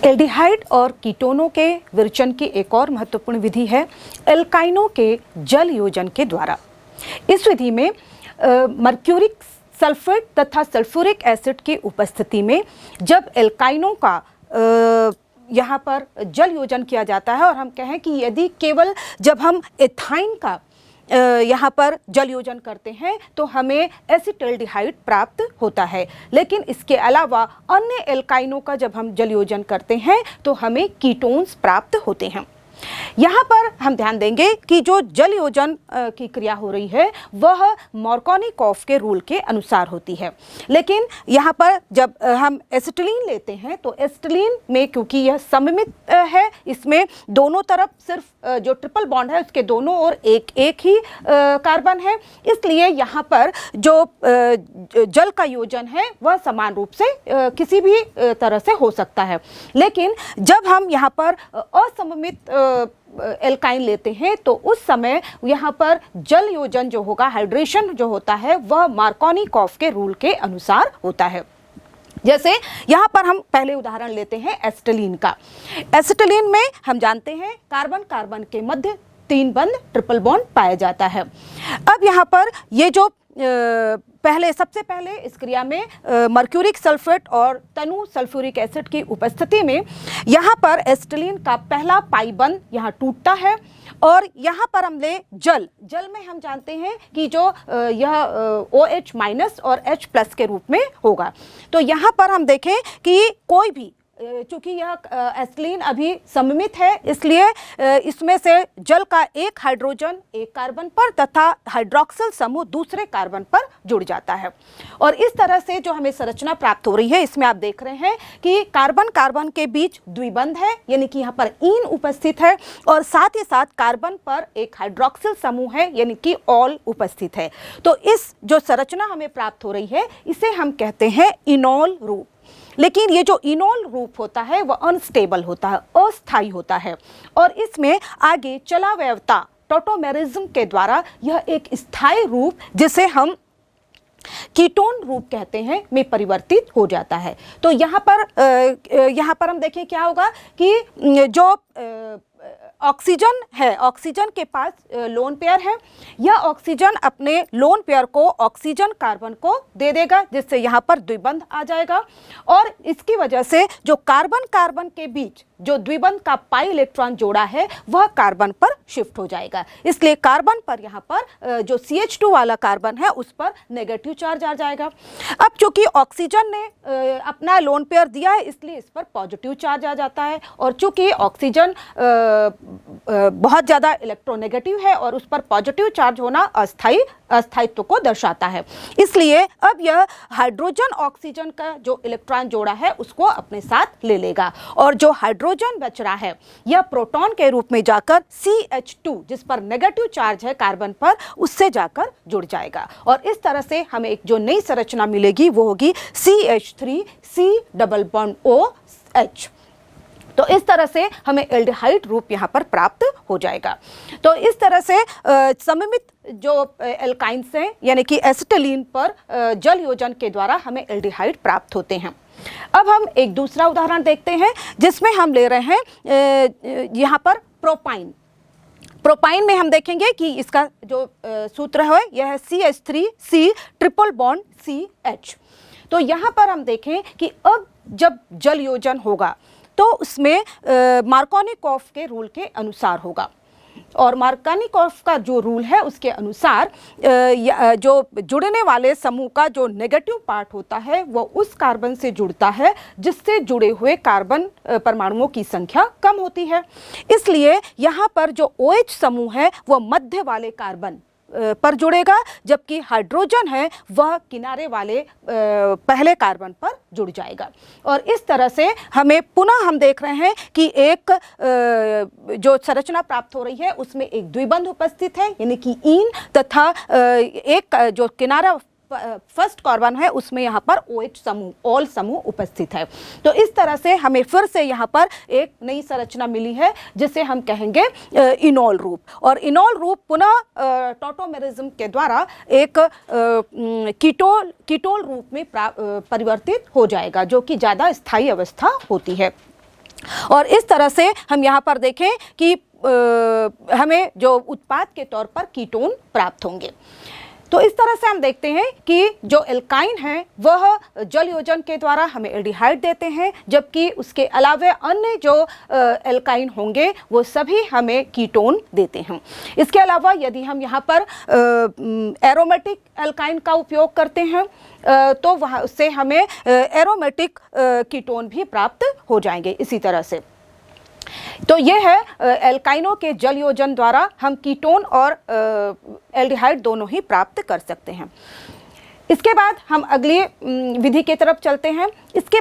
Aldehyde और कीटोनों के विरचन की एक और महत्वपूर्ण विधि है एल्काइनों के जल योजन के द्वारा। इस विधि में मर्क्यूरिक सल्फेट तथा सल्फ्यूरिक एसिड की उपस्थिति में जब एल्काइनों का यहाँ पर जल योजन किया जाता है, और हम कहें कि यदि केवल जब हम एथाइन का यहाँ पर जल योजन करते हैं तो हमें एसिटल्डिहाइड प्राप्त होता है, लेकिन इसके अलावा अन्य एल्काइनों का जब हम जल योजन करते हैं तो हमें कीटोन्स प्राप्त होते हैं। यहाँ पर हम ध्यान देंगे कि जो जल योजन की क्रिया हो रही है वह मार्कोनिकॉफ के रूल के अनुसार होती है, लेकिन यहाँ पर जब हम एसिटिलीन लेते हैं तो एसिटिलीन में क्योंकि यह सममित है, इसमें दोनों तरफ सिर्फ जो ट्रिपल बॉन्ड है उसके दोनों ओर एक एक ही कार्बन है, इसलिए यहाँ पर जो जल का योजन है वह समान रूप से किसी भी तरह से हो सकता है। लेकिन जब हम यहाँ पर असममित एल्काइन लेते हैं तो उस समय यहाँ पर जल योजन जो होगा, हाइड्रेशन जो होता है वह मार्कोनिकॉफ के रूल के अनुसार होता है। जैसे यहाँ पर हम पहले उदाहरण लेते हैं एसिटिलीन का। एसिटिलीन में हम जानते हैं कार्बन कार्बन के मध्य 3 बंध ट्रिपल बॉन्ड पाया जाता है। अब यहाँ पर ये जो सबसे पहले इस क्रिया में मर्क्यूरिक सल्फेट और तनु सल्फ्यूरिक एसिड की उपस्थिति में यहाँ पर एसिटिलीन का पहला पाई बंध यहाँ टूटता है, और यहाँ पर हम ले जल में हम जानते हैं कि जो यह OH माइनस और H+ के रूप में होगा। तो यहाँ पर हम देखें कि कोई भी, चूंकि यह एसिटिलीन अभी सममित है, इसलिए इसमें से जल का एक हाइड्रोजन एक कार्बन पर तथा हाइड्रोक्सिल समूह दूसरे कार्बन पर जुड़ जाता है, और इस तरह से जो हमें संरचना प्राप्त हो रही है इसमें आप देख रहे हैं कि कार्बन कार्बन के बीच द्विबंध है, यानी कि यहाँ पर ईन उपस्थित है, और साथ ही साथ कार्बन पर एक हाइड्रोक्सिल समूह है यानी कि ऑल उपस्थित है। तो इस जो संरचना हमें प्राप्त हो रही है इसे हम कहते हैं इनॉल रूप। लेकिन ये जो इनॉल रूप होता है वह अनस्टेबल होता है, अस्थायी होता है, और इसमें आगे चलावयवता टोटोमेरिज्म के द्वारा यह एक स्थायी रूप, जिसे हम कीटोन रूप कहते हैं, में परिवर्तित हो जाता है। तो यहाँ पर हम देखें क्या होगा कि जो ऑक्सीजन है, ऑक्सीजन के पास लोन पेयर है, यह ऑक्सीजन अपने लोन पेयर को ऑक्सीजन कार्बन को दे देगा, जिससे यहाँ पर द्विबंध आ जाएगा, और इसकी वजह से जो कार्बन कार्बन के बीच जो द्विबंध का पाई इलेक्ट्रॉन जोड़ा है वह कार्बन पर शिफ्ट हो जाएगा। इसलिए कार्बन पर यहाँ पर जो CH2 वाला कार्बन है उस पर नेगेटिव चार्ज आ जाएगा। अब चूंकि ऑक्सीजन ने अपना लोन पेयर दिया है इसलिए इस पर पॉजिटिव चार्ज आ जाता है, और चूंकि ऑक्सीजन बहुत ज़्यादा इलेक्ट्रोनेगेटिव है और उस पर पॉजिटिव चार्ज होना अस्थायित्व को दर्शाता है, इसलिए अब यह हाइड्रोजन ऑक्सीजन का जो इलेक्ट्रॉन जोड़ा है उसको अपने साथ ले लेगा, और जो हाइड्रोजन बच रहा है यह प्रोटॉन के रूप में जाकर CH2 जिस पर नेगेटिव चार्ज है कार्बन पर, उससे जाकर जुड़ जाएगा, और इस तरह से हमें एक जो नई संरचना मिलेगी वो होगी CH3C++OH। तो इस तरह से हमें एल्डिहाइड रूप यहाँ पर प्राप्त हो जाएगा। तो इस तरह से सममित जो एल्काइन्स हैं यानी कि एसिटिलीन पर जल योजन के द्वारा हमें एल्डिहाइड प्राप्त होते हैं। अब हम एक दूसरा उदाहरण देखते हैं जिसमें हम ले रहे हैं यहाँ पर प्रोपाइन। प्रोपाइन में हम देखेंगे कि इसका जो सूत्र है यह है CH3C++CH। तो यहाँ पर हम देखें कि अब जब जल योजन होगा तो उसमें मार्कोनिकॉफ के रूल के अनुसार होगा, और मार्कोनिकॉफ का जो रूल है उसके अनुसार जो जुड़ने वाले समूह का जो नेगेटिव पार्ट होता है वो उस कार्बन से जुड़ता है जिससे जुड़े हुए कार्बन परमाणुओं की संख्या कम होती है। इसलिए यहाँ पर जो OH समूह है वह मध्य वाले कार्बन पर जुड़ेगा, जबकि हाइड्रोजन है वह किनारे वाले पहले कार्बन पर जुड़ जाएगा, और इस तरह से हमें पुनः हम देख रहे हैं कि एक जो संरचना प्राप्त हो रही है उसमें एक द्विबंध उपस्थित है यानी कि ईन, तथा एक जो किनारा फर्स्ट कार्बन है उसमें यहाँ पर OH समूह ऑल समूह उपस्थित है। तो इस तरह से हमें फिर से यहाँ पर एक नई संरचना मिली है जिसे हम कहेंगे इनॉल रूप, और इनॉल रूप पुनः टोटोमेरिज्म के द्वारा एक कीटोल रूप में परिवर्तित हो जाएगा जो कि ज़्यादा स्थायी अवस्था होती है। और इस तरह से हम यहाँ पर देखें कि हमें जो उत्पाद के तौर पर कीटोन प्राप्त होंगे। तो इस तरह से हम देखते हैं कि जो एल्काइन है वह जल योजन के द्वारा हमें एल्डिहाइड देते हैं, जबकि उसके अलावा अन्य जो एल्काइन होंगे वो सभी हमें कीटोन देते हैं। इसके अलावा यदि हम यहाँ पर एरोमेटिक एल्काइन का उपयोग करते हैं तो वहाँ उससे हमें एरोमेटिक कीटोन भी प्राप्त हो जाएंगे इसी तरह से। तो ये है एल्काइनों के जल योजन द्वारा हम कीटोन और एल्डिहाइड दोनों ही प्राप्त कर सकते हैं। इसके बाद हम अगली विधि की तरफ चलते हैं। इसके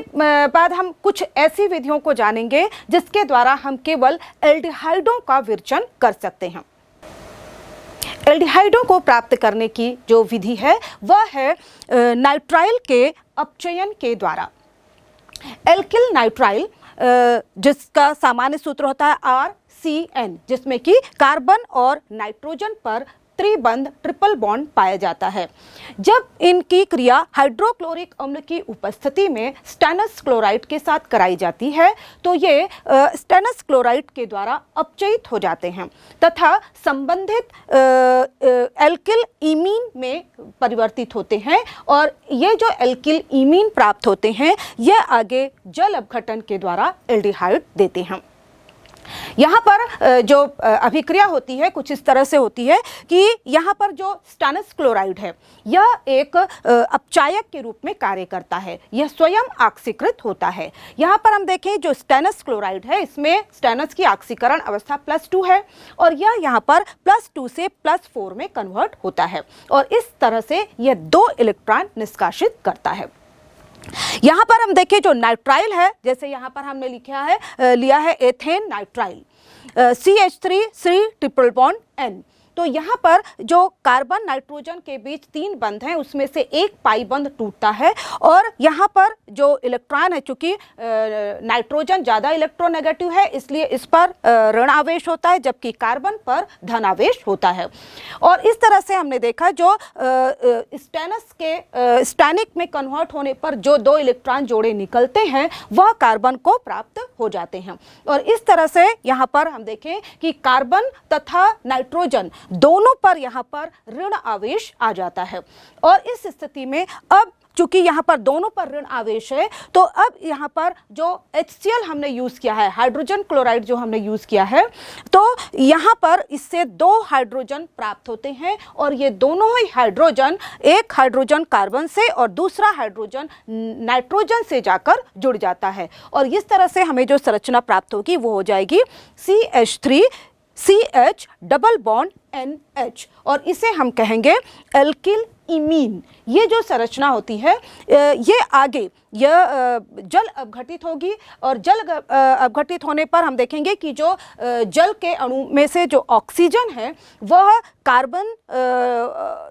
बाद हम कुछ ऐसी विधियों को जानेंगे जिसके द्वारा हम केवल एल्डिहाइडों का विरचन कर सकते हैं। एल्डिहाइडों को प्राप्त करने की जो विधि है वह है नाइट्राइल के अपचयन के द्वारा। एल्किल नाइट्राइल जिसका सामान्य सूत्र होता है RCN, जिसमें कि कार्बन और नाइट्रोजन पर त्रिबंध ट्रिपल बॉन्ड पाया जाता है। जब इनकी क्रिया हाइड्रोक्लोरिक अम्ल की उपस्थिति में स्टेनस क्लोराइड के साथ कराई जाती है तो ये स्टेनस क्लोराइड के द्वारा अपचयित हो जाते हैं तथा संबंधित एल्किल इमीन में परिवर्तित होते हैं, और ये जो एल्किल इमीन प्राप्त होते हैं ये आगे जल अपघटन के द्वारा एल्डिहाइड देते हैं। यहाँ पर जो अभिक्रिया होती है कुछ इस तरह से होती है कि यहाँ पर जो स्टेनस क्लोराइड है यह एक अपचायक के रूप में कार्य करता है, यह स्वयं ऑक्सीकृत होता है। यहाँ पर हम देखें जो स्टेनस क्लोराइड है इसमें स्टेनस की ऑक्सीकरण अवस्था +2 है और यह यहाँ पर +2 से +4 में कन्वर्ट होता है और इस तरह से यह 2 इलेक्ट्रॉन निष्कासित करता है। यहाँ पर हम देखें जो नाइट्राइल है, जैसे यहाँ पर हमने लिया है एथेन नाइट्राइल CH3 तो यहाँ पर जो कार्बन नाइट्रोजन के बीच 3 बंध हैं उसमें से एक पाई बंध टूटता है और यहाँ पर जो इलेक्ट्रॉन है, चूंकि नाइट्रोजन ज़्यादा इलेक्ट्रोनेगेटिव है इसलिए इस पर ऋण आवेश होता है जबकि कार्बन पर धन आवेश होता है। और इस तरह से हमने देखा जो स्टेनस के स्टैनिक में कन्वर्ट होने पर जो 2 इलेक्ट्रॉन जोड़े निकलते हैं वह कार्बन को प्राप्त हो जाते हैं। और इस तरह से यहाँ पर हम देखें कि कार्बन तथा नाइट्रोजन दोनों पर यहाँ पर ऋण आवेश आ जाता है और इस स्थिति में अब चूंकि यहाँ पर दोनों पर ऋण आवेश है तो अब यहाँ पर जो HCl हमने यूज़ किया है, हाइड्रोजन क्लोराइड जो हमने यूज़ किया है, तो यहाँ पर इससे 2 हाइड्रोजन प्राप्त होते हैं और ये दोनों ही हाइड्रोजन, एक हाइड्रोजन कार्बन से और दूसरा हाइड्रोजन नाइट्रोजन से जाकर जुड़ जाता है और इस तरह से हमें जो संरचना प्राप्त होगी वो हो जाएगी CH3CH डबल बॉन्ड NH और इसे हम कहेंगे एल्किल इमीन। ये जो संरचना होती है ये आगे यह जल अपघटित होगी और जल अपघटित होने पर हम देखेंगे कि जो जल के अणु में से जो ऑक्सीजन है वह कार्बन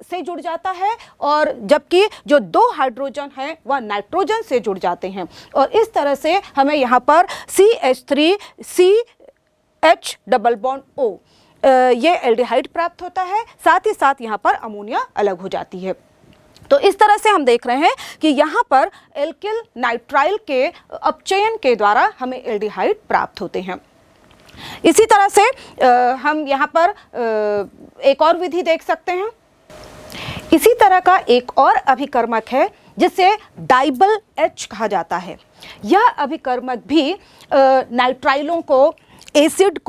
से जुड़ जाता है और जबकि जो 2 हाइड्रोजन हैं वह नाइट्रोजन से जुड़ जाते हैं और इस तरह से हमें यहाँ पर CH3CH डबल बॉन्ड O ये एल्डिहाइड प्राप्त होता है, साथ ही साथ यहाँ पर अमोनिया अलग हो जाती है। तो इस तरह से हम देख रहे हैं कि यहाँ पर एल्किल नाइट्राइल के अपचयन के द्वारा हमें एल्डिहाइड प्राप्त होते हैं। इसी तरह से हम यहाँ पर एक और विधि देख सकते हैं। इसी तरह का एक और अभिकर्मक है जिसे डाइबल H कहा जाता है। यह अभिकर्मक भी नाइट्राइलों को, एसिड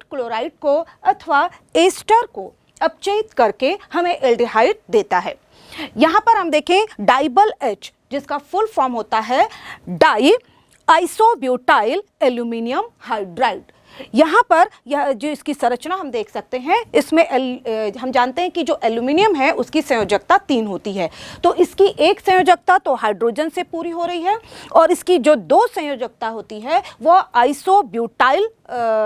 क्लोराइड को अथवा एस्टर को अपचयित करके हमें एल्डिहाइड देता है। यहाँ पर हम देखें डाइबल H जिसका फुल फॉर्म होता है डाई आइसोब्यूटाइल एल्यूमिनियम हाइड्राइड। यहाँ पर यह जो इसकी संरचना हम देख सकते हैं इसमें हम जानते हैं कि जो एल्यूमिनियम है उसकी संयोजकता 3 होती है, तो इसकी एक संयोजकता तो हाइड्रोजन से पूरी हो रही है और इसकी जो 2 संयोजकता होती है वह आइसोब्यूटाइल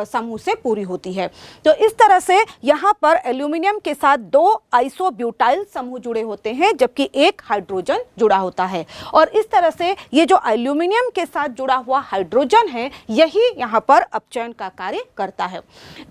समूह से पूरी होती है। तो इस तरह से यहाँ पर एल्यूमिनियम के साथ 2 आइसोब्यूटाइल समूह जुड़े होते हैं जबकि एक हाइड्रोजन जुड़ा होता है और इस तरह से ये जो एल्यूमिनियम के साथ जुड़ा हुआ हाइड्रोजन है यही यहाँ पर अपचयन का कार्य करता है।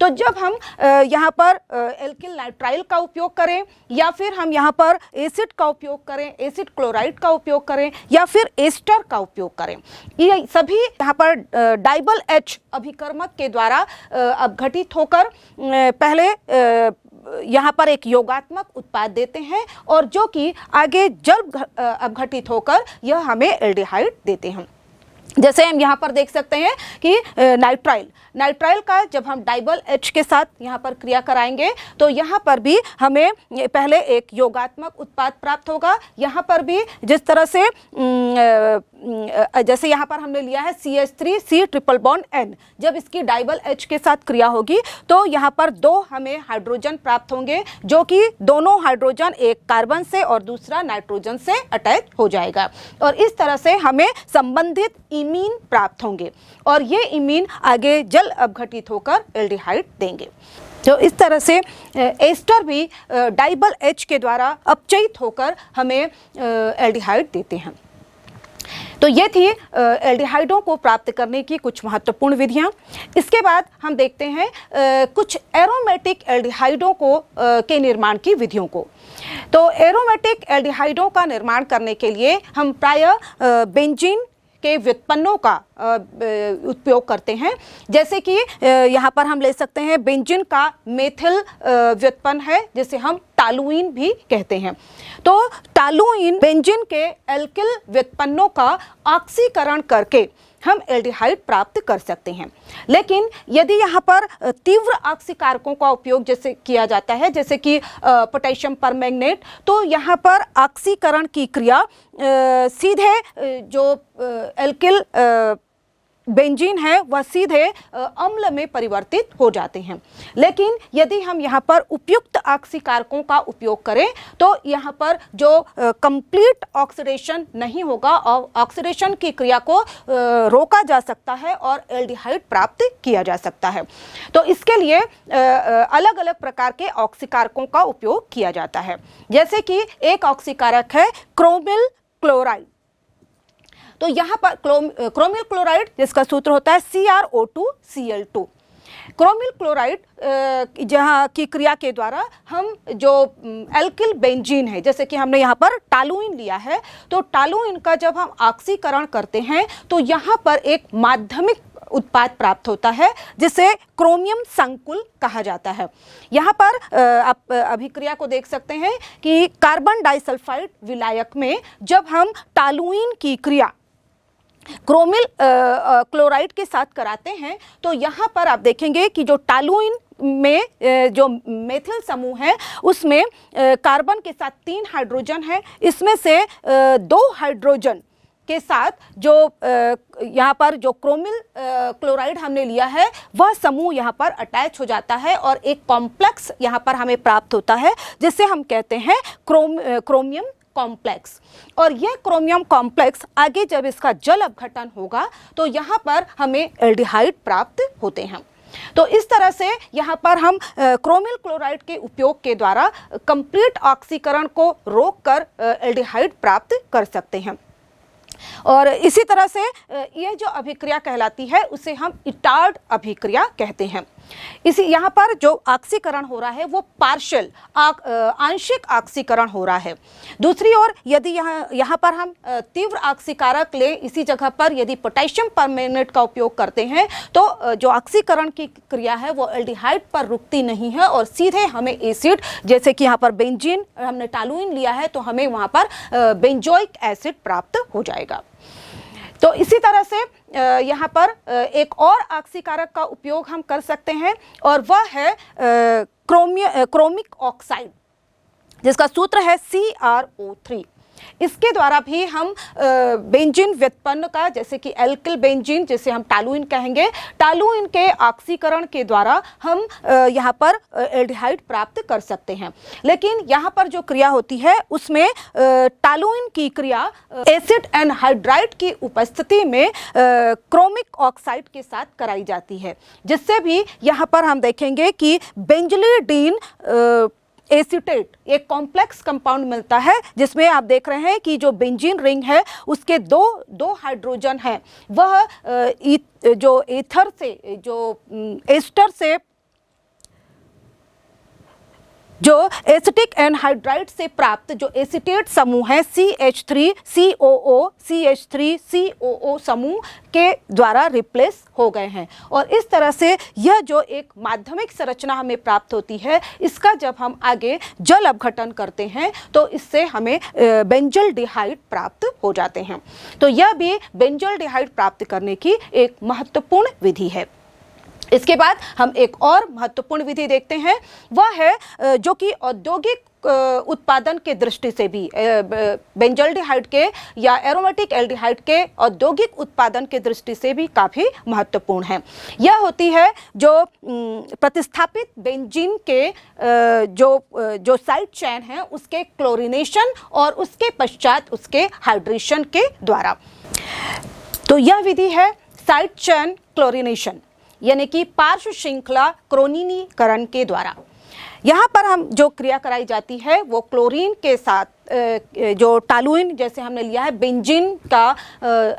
तो जब हम यहाँ पर एल्किल नाइट्राइल का उपयोग करें या फिर हम यहाँ पर एसिड का उपयोग करें, एसिड क्लोराइड का उपयोग करें या फिर एस्टर का उपयोग करें, ये सभी यहाँ पर डाइबल H अभिकर्मक के द्वारा अपघटित होकर पहले यहाँ पर एक योगात्मक उत्पाद देते हैं और जो कि आगे जल अपघटित होकर यह हमें एल्डिहाइड देते हैं। जैसे हम यहाँ पर देख सकते हैं कि नाइट्राइल का जब हम डाइबल H के साथ यहाँ पर क्रिया कराएंगे तो यहाँ पर भी हमें पहले एक योगात्मक उत्पाद प्राप्त होगा। यहाँ पर भी जिस तरह से जैसे यहाँ पर हमने लिया है CH3C ट्रिपल बॉन्ड N, जब इसकी डाइबल H के साथ क्रिया होगी तो यहाँ पर 2 हमें हाइड्रोजन प्राप्त होंगे, जो कि दोनों हाइड्रोजन एक कार्बन से और दूसरा नाइट्रोजन से अटैच हो जाएगा और इस तरह से हमें संबंधित इमीन प्राप्त होंगे और ये इमीन आगे जल अपघटित होकर एल्डिहाइड देंगे। तो इस तरह से एस्टर भी डाइबल H के द्वारा अपचयित होकर हमें एल्डिहाइड देते हैं। तो ये थी एल्डिहाइडों को प्राप्त करने की कुछ महत्वपूर्ण विधियां। इसके बाद हम देखते हैं कुछ एरोमेटिक एल्डिहाइडों को के निर्माण की विधियों को। तो एरोमेटिक एल्डिहाइडों का निर्माण करने के लिए हम प्रायः बेंजीन के व्युत्पन्नों का उपयोग करते हैं। जैसे कि यहाँ पर हम ले सकते हैं बेंजीन का मेथिल व्युत्पन्न है जिसे हम टालुइन भी कहते हैं। तो टालुइन बेंजीन के एल्किल व्युत्पन्नों का ऑक्सीकरण करके हम एल्डिहाइड प्राप्त कर सकते हैं। लेकिन यदि यहाँ पर तीव्र ऑक्सीकारकों का उपयोग जैसे किया जाता है, जैसे कि पोटेशियम परमैंगनेट, तो यहाँ पर ऑक्सीकरण की क्रिया सीधे जो एल्किल बेंजीन है वह सीधे अम्ल में परिवर्तित हो जाते हैं। लेकिन यदि हम यहाँ पर उपयुक्त ऑक्सीकारकों का उपयोग करें तो यहाँ पर जो कंप्लीट ऑक्सीडेशन नहीं होगा और ऑक्सीडेशन की क्रिया को रोका जा सकता है और एल्डिहाइड प्राप्त किया जा सकता है। तो इसके लिए अलग अलग प्रकार के ऑक्सीकारकों का उपयोग किया जाता है। जैसे कि एक ऑक्सीकारक है क्रोमिल क्लोराइड। तो यहाँ पर क्रोमिल क्लोराइड जिसका सूत्र होता है CrO2Cl2। क्रोमिल क्लोराइड जहाँ की क्रिया के द्वारा हम जो एल्किल बेंजीन है, जैसे कि हमने यहाँ पर टालुइन लिया है, तो टालुइन का जब हम ऑक्सीकरण करते हैं तो यहाँ पर एक माध्यमिक उत्पाद प्राप्त होता है जिसे क्रोमियम संकुल कहा जाता है। यहाँ पर आप अभिक्रिया को देख सकते हैं कि कार्बन डाइसल्फाइड विलायक में जब हम टालुइन की क्रिया क्रोमिल क्लोराइड के साथ कराते हैं तो यहाँ पर आप देखेंगे कि जो टालुइन में जो मेथिल समूह है उसमें कार्बन के साथ 3 हाइड्रोजन है, इसमें से 2 हाइड्रोजन के साथ जो यहाँ पर जो क्रोमिल क्लोराइड हमने लिया है वह समूह यहाँ पर अटैच हो जाता है और एक कॉम्प्लेक्स यहाँ पर हमें प्राप्त होता है जिसे हम कहते हैं क्रोमियम कॉम्प्लेक्स। और यह क्रोमियम कॉम्प्लेक्स आगे जब इसका जल अपघटन होगा तो यहाँ पर हमें एल्डिहाइड प्राप्त होते हैं। तो इस तरह से यहाँ पर हम क्रोमिल क्लोराइड के उपयोग के द्वारा कंप्लीट ऑक्सीकरण को रोककर एल्डिहाइड प्राप्त कर सकते हैं। और इसी तरह से यह जो अभिक्रिया कहलाती है उसे हम इटार्ड अभिक्रिया कहते हैं। इसी यहाँ पर जो ऑक्सीकरण हो रहा है वो पार्शियल आंशिक ऑक्सीकरण हो रहा है। दूसरी ओर यदि यहाँ पर हम तीव्र ऑक्सीकारक ले, इसी जगह पर यदि पोटेशियम परमैंगनेट का उपयोग करते हैं तो जो ऑक्सीकरण की क्रिया है वो एल्डिहाइड पर रुकती नहीं है और सीधे हमें एसिड, जैसे कि यहाँ पर बेंजीन हमने टालुइन लिया है तो हमें वहाँ पर बेंजोइक एसिड प्राप्त हो जाएगा। तो इसी तरह से यहाँ पर एक और ऑक्सीकारक का उपयोग हम कर सकते हैं और वह है क्रोमिक ऑक्साइड जिसका सूत्र है CrO3। इसके द्वारा भी हम बेंजीन व्युत्पन्न का, जैसे कि एल्किल बेंजीन जिसे हम टालुइन कहेंगे, टालुइन के ऑक्सीकरण के द्वारा हम यहाँ पर एल्डिहाइड प्राप्त कर सकते हैं। लेकिन यहाँ पर जो क्रिया होती है उसमें टालुइन की क्रिया एसिड एनहाइड्राइड की उपस्थिति में क्रोमिक ऑक्साइड के साथ कराई जाती है, जिससे भी यहाँ पर हम देखेंगे कि बेंजलिडीन एसीटेट एक कॉम्प्लेक्स कंपाउंड मिलता है, जिसमें आप देख रहे हैं कि जो बेंजीन रिंग है उसके दो हाइड्रोजन हैं, वह जो एथर से, जो एस्टर से, जो एसिटिक एनहाइड्राइड से प्राप्त जो एसीटेट समूह है CH3COO CH3COO समूह के द्वारा रिप्लेस हो गए हैं। और इस तरह से यह जो एक माध्यमिक संरचना हमें प्राप्त होती है, इसका जब हम आगे जल अपघटन करते हैं तो इससे हमें बेंजल्डिहाइड प्राप्त हो जाते हैं। तो यह भी बेंजल्डिहाइड प्राप्त करने की एक महत्वपूर्ण विधि है। इसके बाद हम एक और महत्वपूर्ण विधि देखते हैं, वह है जो कि औद्योगिक उत्पादन के दृष्टि से भी बेंजल्डिहाइड के या एरोमेटिक एल्डिहाइड के औद्योगिक उत्पादन के दृष्टि से भी काफ़ी महत्वपूर्ण है। यह होती है जो प्रतिस्थापित बेंजीन के जो साइड चेन है उसके क्लोरीनेशन और उसके पश्चात उसके हाइड्रेशन के द्वारा। तो यह विधि है साइड चेन क्लोरीनेशन, यानी कि पार्श्व श्रृंखला क्रोनीनीकरण के द्वारा। यहाँ पर हम जो क्रिया कराई जाती है वो क्लोरीन के साथ जो टालुइन, जैसे हमने लिया है बेंजीन का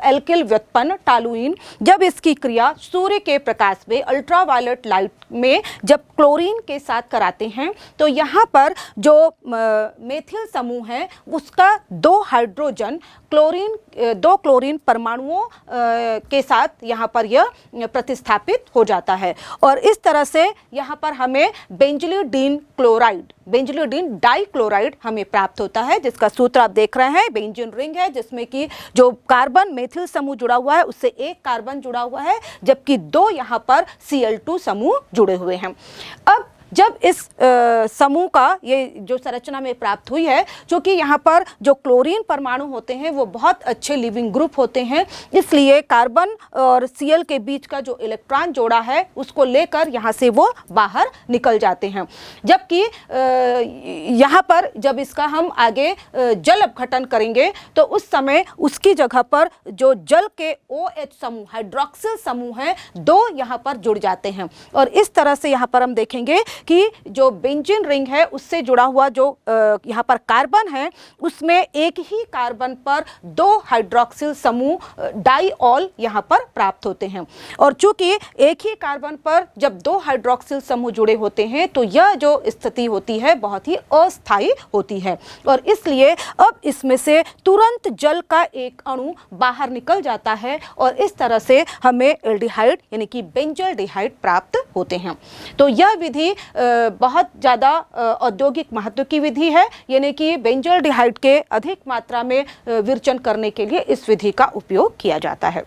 एल्किल व्युत्पन्न टालुइन, जब इसकी क्रिया सूर्य के प्रकाश में अल्ट्रावायलेट लाइट में जब क्लोरीन के साथ कराते हैं तो यहाँ पर जो मेथिल समूह है उसका दो हाइड्रोजन दो क्लोरीन परमाणुओं के साथ यहाँ पर यह प्रतिस्थापित हो जाता है। और इस तरह से यहाँ पर हमें बेंजिलिडीन क्लोराइड, बेंजिलिडीन डाइक्लोराइड हमें प्राप्त होता है, जिसका सूत्र आप देख रहे हैं। बेंजीन रिंग है जिसमें कि जो कार्बन मेथिल समूह जुड़ा हुआ है उससे एक कार्बन जुड़ा हुआ है, जबकि दो यहाँ पर Cl2 समूह जुड़े हुए हैं। अब जब इस समूह का ये जो संरचना में प्राप्त हुई है, क्योंकि यहाँ पर जो क्लोरीन परमाणु होते हैं वो बहुत अच्छे लिविंग ग्रुप होते हैं, इसलिए कार्बन और Cl के बीच का जो इलेक्ट्रॉन जोड़ा है उसको लेकर यहाँ से वो बाहर निकल जाते हैं। जबकि यहाँ पर जब इसका हम आगे जल अपघटन करेंगे तो उस समय उसकी जगह पर जो जल के OH समूह, हाइड्रोक्सिल समूह हैं, दो यहाँ पर जुड़ जाते हैं। और इस तरह से यहाँ पर हम देखेंगे कि जो बेंजीन रिंग है उससे जुड़ा हुआ जो यहाँ पर कार्बन है उसमें एक ही कार्बन पर दो हाइड्रोक्सिल समूह डाइऑल यहाँ पर प्राप्त होते हैं। और चूंकि एक ही कार्बन पर जब दो हाइड्रोक्सिल समूह जुड़े होते हैं तो यह जो स्थिति होती है बहुत ही अस्थायी होती है, और इसलिए अब इसमें से तुरंत जल का एक अणु बाहर निकल जाता है और इस तरह से हमें एल्डिहाइड यानी कि बेंजल्डिहाइड प्राप्त होते हैं। तो यह विधि बहुत ज़्यादा औद्योगिक महत्व की विधि है, यानी कि बेंजल्डिहाइड के अधिक मात्रा में विरचन करने के लिए इस विधि का उपयोग किया जाता है।